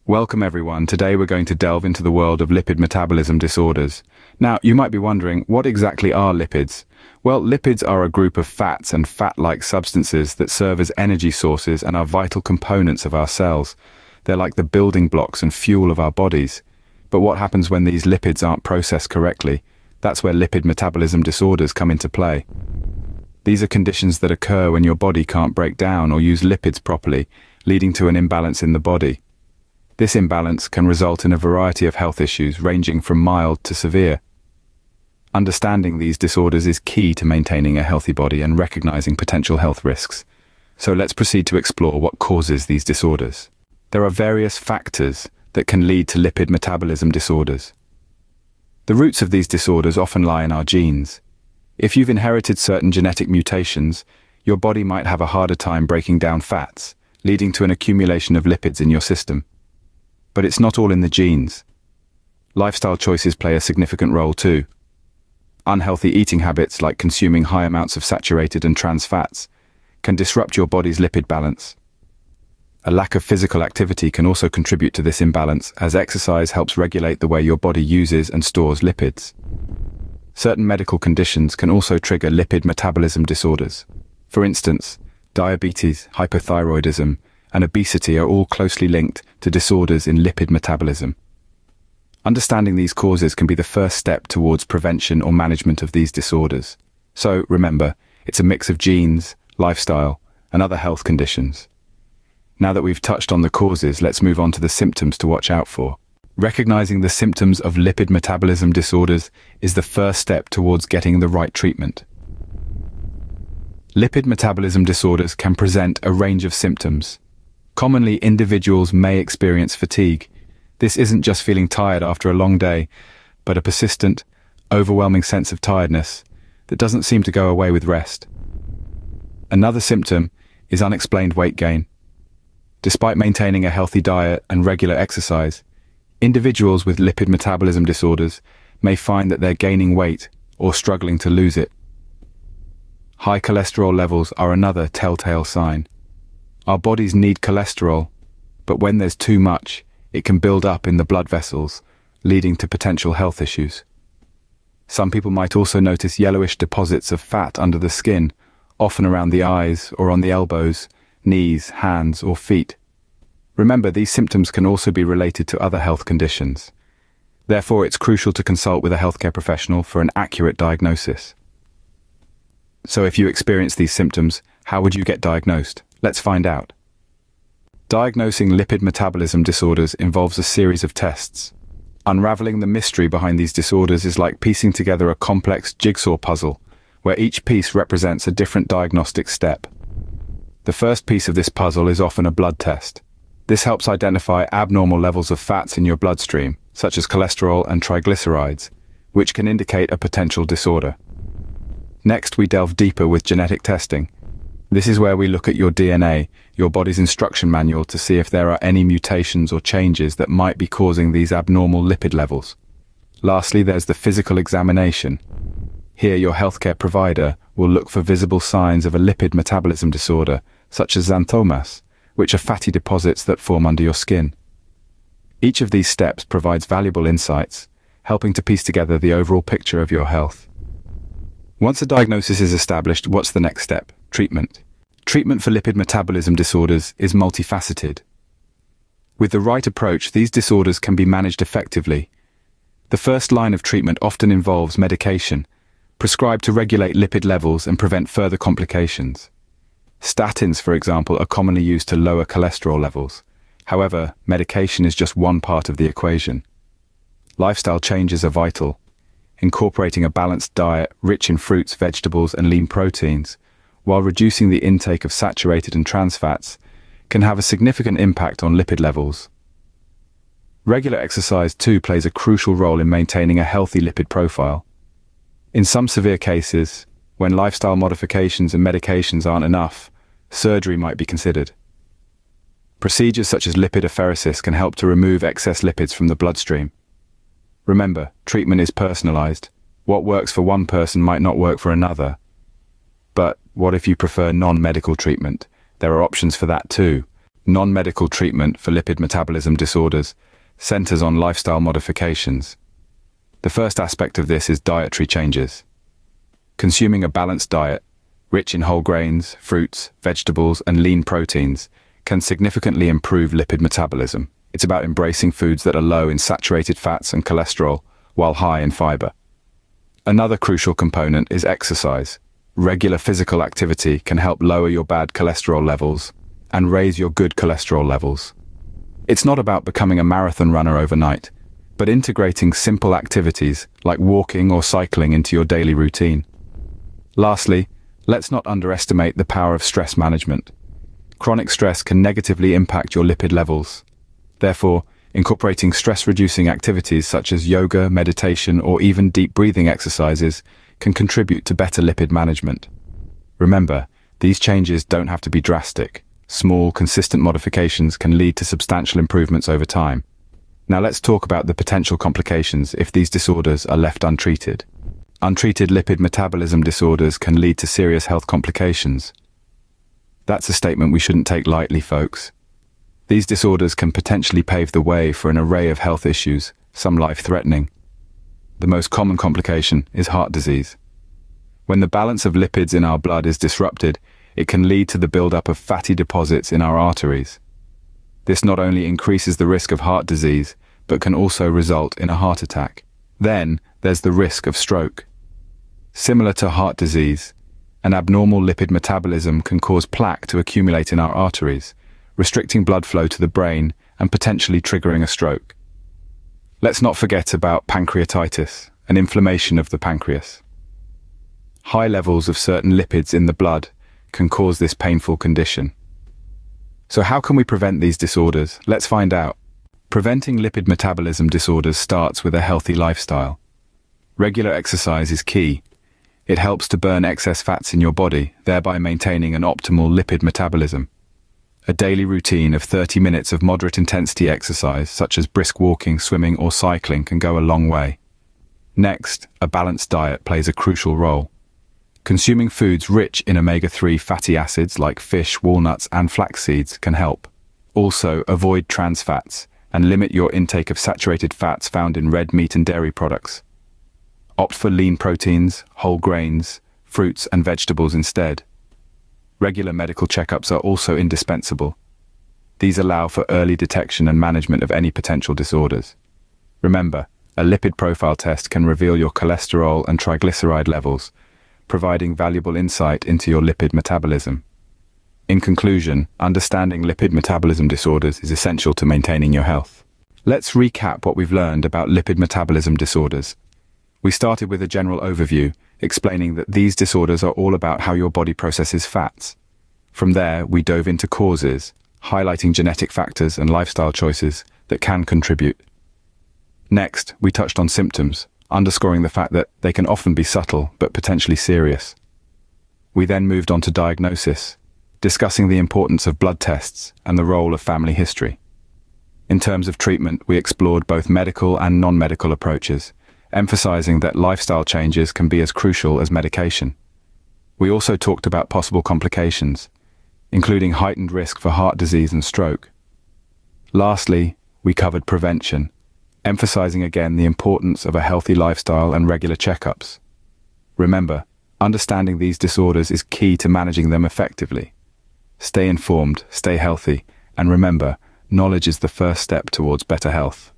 Welcome everyone. Today we're going to delve into the world of lipid metabolism disorders. Now, you might be wondering, what exactly are lipids? Well, lipids are a group of fats and fat-like substances that serve as energy sources and are vital components of our cells. They're like the building blocks and fuel of our bodies. But what happens when these lipids aren't processed correctly? That's where lipid metabolism disorders come into play. These are conditions that occur when your body can't break down or use lipids properly, leading to an imbalance in the body. This imbalance can result in a variety of health issues ranging from mild to severe. Understanding these disorders is key to maintaining a healthy body and recognizing potential health risks. So let's proceed to explore what causes these disorders. There are various factors that can lead to lipid metabolism disorders. The roots of these disorders often lie in our genes. If you've inherited certain genetic mutations, your body might have a harder time breaking down fats, leading to an accumulation of lipids in your system. But it's not all in the genes. Lifestyle choices play a significant role too. Unhealthy eating habits like consuming high amounts of saturated and trans fats can disrupt your body's lipid balance. A lack of physical activity can also contribute to this imbalance, as exercise helps regulate the way your body uses and stores lipids. Certain medical conditions can also trigger lipid metabolism disorders. For instance, diabetes, hypothyroidism, and obesity are all closely linked to disorders in lipid metabolism. Understanding these causes can be the first step towards prevention or management of these disorders. So remember, it's a mix of genes, lifestyle, and other health conditions. Now that we've touched on the causes, let's move on to the symptoms to watch out for. Recognizing the symptoms of lipid metabolism disorders is the first step towards getting the right treatment. Lipid metabolism disorders can present a range of symptoms. Commonly, individuals may experience fatigue. This isn't just feeling tired after a long day, but a persistent, overwhelming sense of tiredness that doesn't seem to go away with rest. Another symptom is unexplained weight gain. Despite maintaining a healthy diet and regular exercise, individuals with lipid metabolism disorders may find that they're gaining weight or struggling to lose it. High cholesterol levels are another telltale sign. Our bodies need cholesterol, but when there's too much, it can build up in the blood vessels, leading to potential health issues. Some people might also notice yellowish deposits of fat under the skin, often around the eyes or on the elbows, knees, hands, or feet. Remember, these symptoms can also be related to other health conditions. Therefore, it's crucial to consult with a healthcare professional for an accurate diagnosis. So if you experience these symptoms, how would you get diagnosed? Let's find out. Diagnosing lipid metabolism disorders involves a series of tests. Unraveling the mystery behind these disorders is like piecing together a complex jigsaw puzzle, where each piece represents a different diagnostic step. The first piece of this puzzle is often a blood test. This helps identify abnormal levels of fats in your bloodstream, such as cholesterol and triglycerides, which can indicate a potential disorder. Next, we delve deeper with genetic testing. This is where we look at your DNA, your body's instruction manual, to see if there are any mutations or changes that might be causing these abnormal lipid levels. Lastly, there's the physical examination. Here, your healthcare provider will look for visible signs of a lipid metabolism disorder, such as xanthomas, which are fatty deposits that form under your skin. Each of these steps provides valuable insights, helping to piece together the overall picture of your health. Once a diagnosis is established, what's the next step? Treatment. Treatment for lipid metabolism disorders is multifaceted. With the right approach, these disorders can be managed effectively. The first line of treatment often involves medication, prescribed to regulate lipid levels and prevent further complications. Statins, for example, are commonly used to lower cholesterol levels. However, medication is just one part of the equation. Lifestyle changes are vital. Incorporating a balanced diet rich in fruits, vegetables, and lean proteins, while reducing the intake of saturated and trans fats, can have a significant impact on lipid levels. Regular exercise too plays a crucial role in maintaining a healthy lipid profile. In some severe cases, when lifestyle modifications and medications aren't enough, surgery might be considered. Procedures such as lipidopheresis can help to remove excess lipids from the bloodstream. Remember, treatment is personalized. What works for one person might not work for another. But what if you prefer non-medical treatment? There are options for that too. Non-medical treatment for lipid metabolism disorders centers on lifestyle modifications. The first aspect of this is dietary changes. Consuming a balanced diet, rich in whole grains, fruits, vegetables, and lean proteins, can significantly improve lipid metabolism. It's about embracing foods that are low in saturated fats and cholesterol, while high in fiber. Another crucial component is exercise. Regular physical activity can help lower your bad cholesterol levels and raise your good cholesterol levels. It's not about becoming a marathon runner overnight, but integrating simple activities like walking or cycling into your daily routine. Lastly, let's not underestimate the power of stress management. Chronic stress can negatively impact your lipid levels. Therefore, incorporating stress-reducing activities such as yoga, meditation, or even deep breathing exercises can contribute to better lipid management. Remember, these changes don't have to be drastic. Small, consistent modifications can lead to substantial improvements over time. Now let's talk about the potential complications if these disorders are left untreated. Untreated lipid metabolism disorders can lead to serious health complications. That's a statement we shouldn't take lightly, folks. These disorders can potentially pave the way for an array of health issues, some life-threatening. The most common complication is heart disease. When the balance of lipids in our blood is disrupted, it can lead to the buildup of fatty deposits in our arteries. This not only increases the risk of heart disease, but can also result in a heart attack. Then, there's the risk of stroke. Similar to heart disease, an abnormal lipid metabolism can cause plaque to accumulate in our arteries, restricting blood flow to the brain and potentially triggering a stroke. Let's not forget about pancreatitis, an inflammation of the pancreas. High levels of certain lipids in the blood can cause this painful condition. So how can we prevent these disorders? Let's find out. Preventing lipid metabolism disorders starts with a healthy lifestyle. Regular exercise is key. It helps to burn excess fats in your body, thereby maintaining an optimal lipid metabolism. A daily routine of 30 minutes of moderate intensity exercise, such as brisk walking, swimming, or cycling, can go a long way. Next, a balanced diet plays a crucial role. Consuming foods rich in omega-3 fatty acids like fish, walnuts, and flax seeds can help. Also, avoid trans fats and limit your intake of saturated fats found in red meat and dairy products. Opt for lean proteins, whole grains, fruits, and vegetables instead. Regular medical checkups are also indispensable. These allow for early detection and management of any potential disorders. Remember, a lipid profile test can reveal your cholesterol and triglyceride levels, providing valuable insight into your lipid metabolism. In conclusion, understanding lipid metabolism disorders is essential to maintaining your health. Let's recap what we've learned about lipid metabolism disorders. We started with a general overview, explaining that these disorders are all about how your body processes fats. From there, we dove into causes, highlighting genetic factors and lifestyle choices that can contribute. Next, we touched on symptoms, underscoring the fact that they can often be subtle but potentially serious. We then moved on to diagnosis, discussing the importance of blood tests and the role of family history. In terms of treatment, we explored both medical and non-medical approaches, emphasizing that lifestyle changes can be as crucial as medication. We also talked about possible complications, including heightened risk for heart disease and stroke. Lastly, we covered prevention, emphasizing again the importance of a healthy lifestyle and regular checkups. Remember, understanding these disorders is key to managing them effectively. Stay informed, stay healthy, and remember, knowledge is the first step towards better health.